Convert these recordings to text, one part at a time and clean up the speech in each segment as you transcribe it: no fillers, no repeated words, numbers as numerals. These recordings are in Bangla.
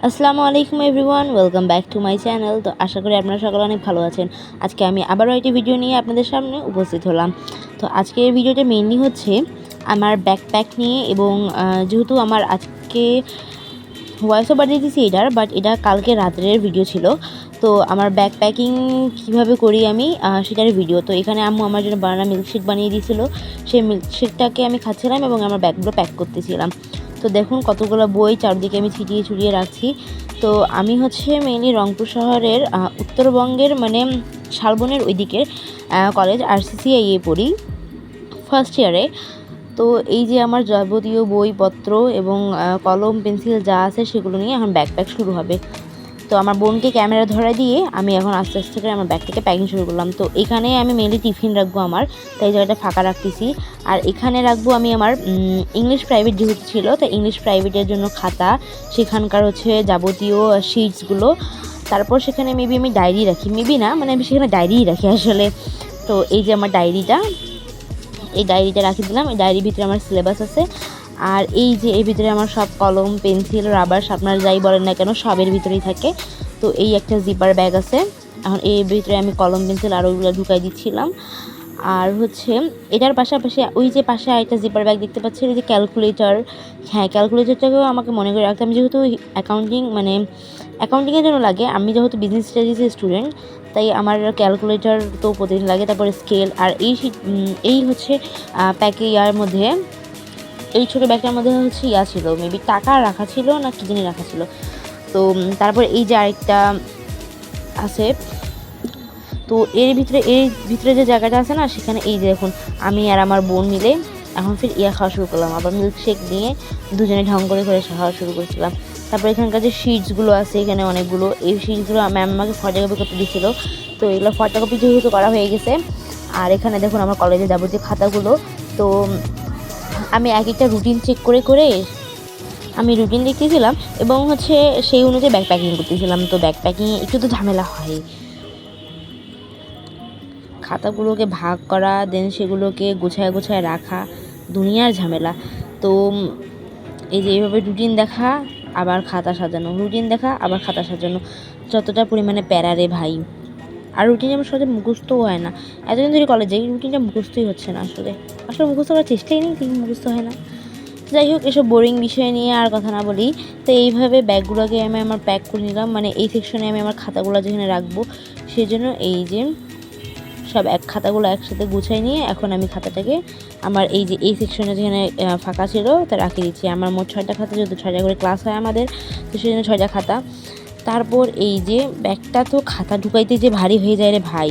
আসসালামু আলাইকুম everyone, welcome back to my channel. তো আশা করি আপনারা সকলে অনেক ভালো আছেন। আজকে আমি আবারও একটি ভিডিও নিয়ে আপনাদের সামনে উপস্থিত হলাম। তো আজকের ভিডিওটা মেইনলি হচ্ছে আমার ব্যাকপ্যাক নিয়ে, এবং যেহেতু আমার আজকে ভয়েস ওভার দিয়েছি বাট এটা কালকে রাত্রের ভিডিও ছিল। তো আমার ব্যাকপ্যাকিং কীভাবে করি আমি সেটার ভিডিও। তো এখানে আম্মু আমার জন্য বানানা মিল্কশেক বানিয়ে দিয়েছিল, সেই মিল্কশেকটাকে আমি খাচ্ছিলাম এবং আমার ব্যাগগুলো প্যাক করতেছিলাম। তো দেখুন কতগুলো বই চারদিকে আমি ছিটিয়ে ছড়িয়ে রাখছি। তো আমি হচ্ছে মেইনলি রংপুর শহরের উত্তরবঙ্গের মানে শালবনের ওই দিকের কলেজ RCCIA পড়ি, ফার্স্ট ইয়ারে। তো এই যে আমার যাবতীয় বইপত্র এবং কলম পেন্সিল যা আছে সেগুলো নিয়ে এখন ব্যাকপ্যাক শুরু হবে। তো আমার বোনকে ক্যামেরা ধরা দিয়ে আমি এখন আস্তে আস্তে করে আমার ব্যাগ থেকে প্যাকিং শুরু করলাম। তো এখানে আমি মেনলি টিফিন রাখবো আমার, তাই জায়গাটা ফাঁকা রাখতেছি। আর এখানে রাখবো আমি আমার ইংলিশ প্রাইভেট যেহেতু ছিল, তো ইংলিশ প্রাইভেটের জন্য খাতা, সেখানকার হচ্ছে যাবতীয় শিটসগুলো। তারপর সেখানে মেবি আমি ডায়েরি রাখি, মেবি না মানে আমি সেখানে ডায়েরিই রাখি আসলে। তো এই যে আমার ডায়েরিটা, এই ডায়েরিটা রাখি দিলাম। এই ডায়েরির ভিতরে আমার সিলেবাস আছে। আর এই যে এর ভিতরে আমার সব কলম পেন্সিল রাবার আপনারা যাই বলেন না কেন সবের ভিতরেই থাকে। তো এই একটা জিপার ব্যাগ আছে, এখন এর ভিতরে আমি কলম পেন্সিল আর ওইগুলো ঢুকাই দিচ্ছিলাম। আর হচ্ছে এটার পাশাপাশি ওই যে পাশে একটা জিপার ব্যাগ দেখতে পাচ্ছি, এই যে ক্যালকুলেটর। হ্যাঁ, ক্যালকুলেটরটাকেও আমাকে মনে করে রাখতাম, যেহেতু অ্যাকাউন্টিংয়ের জন্য লাগে। আমি যেহেতু বিজনেস স্টাডিজের স্টুডেন্ট, তাই আমার ক্যালকুলেটর তো প্রতিদিন লাগে। তারপরে স্কেল আর এই হচ্ছে প্যাকে ইয়ার মধ্যে, এই ছোটো ব্যাগটার মধ্যে হচ্ছে ছিল মেবি টাকা রাখা ছিল না কি জিনিস রাখা ছিল। তো তারপর এই যে আরেকটা আছে। তো এর ভিতরে যে জায়গাটা আছে না, সেখানে এই যে দেখুন আমি আর আমার বোন মিলে এখন ফির খাওয়া শুরু করলাম। আবার মিল্কশেক নিয়ে দুজনে ঢং করে খাওয়া শুরু করেছিলাম। তারপর এখানকার যে শিটসগুলো আছে, এখানে অনেকগুলো, এই শিটসগুলো ম্যাম আমাকে ফটোকপি করতে দিয়েছিল। তো এগুলো ফটোকপি যেহেতু করা হয়ে গেছে। আর এখানে দেখুন আমার কলেজে যাবতীয় খাতাগুলো। তো আমি এক একটা রুটিন চেক করে আমি রুটিন লিখতেছিলাম এবং হচ্ছে সেই অনুযায়ী ব্যাকপ্যাকিং করতেছিলাম। তো ব্যাকপ্যাকিংয়ে একটু তো ঝামেলা হয়, খাতাগুলোকে ভাগ করা, দেন সেগুলোকে গোছায় রাখা, দুনিয়ার ঝামেলা। তো এই যে এইভাবে রুটিন দেখা আবার খাতা সাজানো, রুটিন দেখা আবার খাতা সাজানো, যতটা পরিমাণে প্যারারে ভাই। আর রুটিন আমার সহজে মুখস্থও হয় না। এতদিন ধরে কলেজে এই রুটিনটা মুখস্থই হচ্ছে না। আসলে মুখস্থ করার চেষ্টাই নেই, কিন্তু মুখস্থ হয় না। যাই হোক, এসব বোরিং বিষয় নিয়ে আর কথা না বলি। তো এইভাবে ব্যাগগুলোকে আমি আমার প্যাক করে নিলাম, মানে এই সেকশনে আমি আমার খাতাগুলো যেখানে রাখবো সেই জন্য এই যে সব খাতাগুলো একসাথে গুছাই নিয়ে এখন আমি খাতাটাকে আমার এই যে এই সেকশনে যেখানে ফাঁকা ছিল তা রাখি দিচ্ছি। আমার মোট 6টা খাতা, যেহেতু 6টা করে ক্লাস হয় আমাদের, তো সেই জন্য 6টা খাতা। তারপর এই যে ব্যাগটা তো খাতা ঢুকাইতে যে ভারী হয়ে যায় রে ভাই।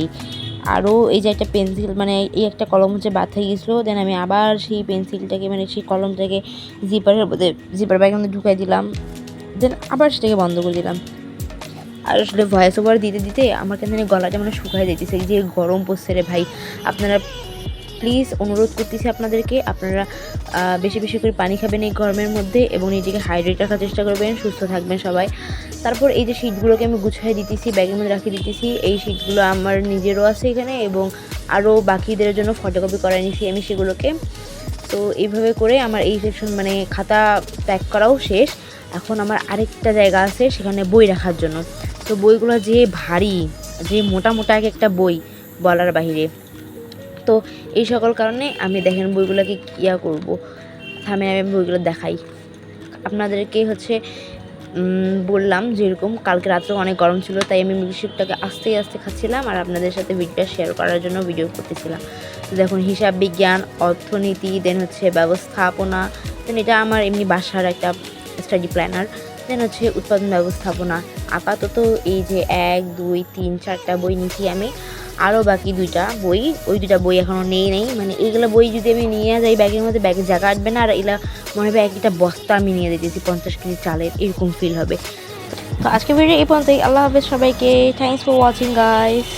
আরও এই যে একটা পেন্সিল, মানে এই একটা কলম হচ্ছে বাদ হয়ে গেছিলো, দেন আমি আবার সেই পেন্সিলটাকে মানে সেই কলমটাকে জিপার ব্যাগের মধ্যে ঢুকাই দিলাম, দেন আবার সেটাকে বন্ধ করে দিলাম। আর আসলে ভয়েস ওভার দিতে দিতে আমার কেন গলাটা মানে শুকায় যেতেছে, যে গরম পড়ছে রে ভাই। আপনারা প্লিজ অনুরোধ করতেছি আপনাদেরকে, আপনারা বেশি বেশি করে পানি খাবেন এই গরমের মধ্যে এবং নিজেকে হাইড্রেট রাখার চেষ্টা করবেন, সুস্থ থাকবেন সবাই। তারপর এই যে শিটগুলোকে আমি গুছিয়ে দিতেছি, ব্যাগের মধ্যে রাখিয়ে দিতেছি। এই শিটগুলো আমার নিজেরও আছে এখানে এবং আরও বাকিদের জন্য ফটোকপি করাই নিছি আমি সেগুলোকে। তো এইভাবে করে আমার এই সেকশন মানে খাতা প্যাক করাও শেষ। এখন আমার আরেকটা জায়গা আছে সেখানে বই রাখার জন্য। তো বইগুলো যে ভারী, যে মোটা মোটা এক একটা বই বলার বাহিরে। তো এই সকল কারণে আমি দেখেন বইগুলোকে করব, আমি বইগুলো দেখাই আপনাদেরকে। হচ্ছে বললাম যেরকম কালকে রাত্রে অনেক গরম ছিল, তাই আমি মিল্কশেকটাকে আস্তে আস্তে খাচ্ছিলাম আর আপনাদের সাথে ভিডিওটা শেয়ার করার জন্য ভিডিও করতেছিলাম। তো দেখুন হিসাব বিজ্ঞান, অর্থনীতি, দেন হচ্ছে ব্যবস্থাপনা, দেন এটা আমার এমনি বাসার একটা স্টাডি প্ল্যানার, দেন হচ্ছে উৎপাদন ব্যবস্থাপনা। আপাতত এই যে 1 2 3 4টা বই নিচ্ছি আমি, আরও বাকি 2টা বই, ওই 2টা বই এখনও নেই। মানে এইগুলো বই যদি আমি নিয়ে যাই ব্যাগের মধ্যে, ব্যাগে জায়গা আসবে না, আর এগুলা মনে হবে একটা বস্তা আমি নিয়ে দিতেছি 50 কেজি চালের, এরকম ফিল হবে। তো আজকে ভিডিও এই পর্যন্তই। আল্লাহ হাফেজ সবাইকে। Thanks for watching guys.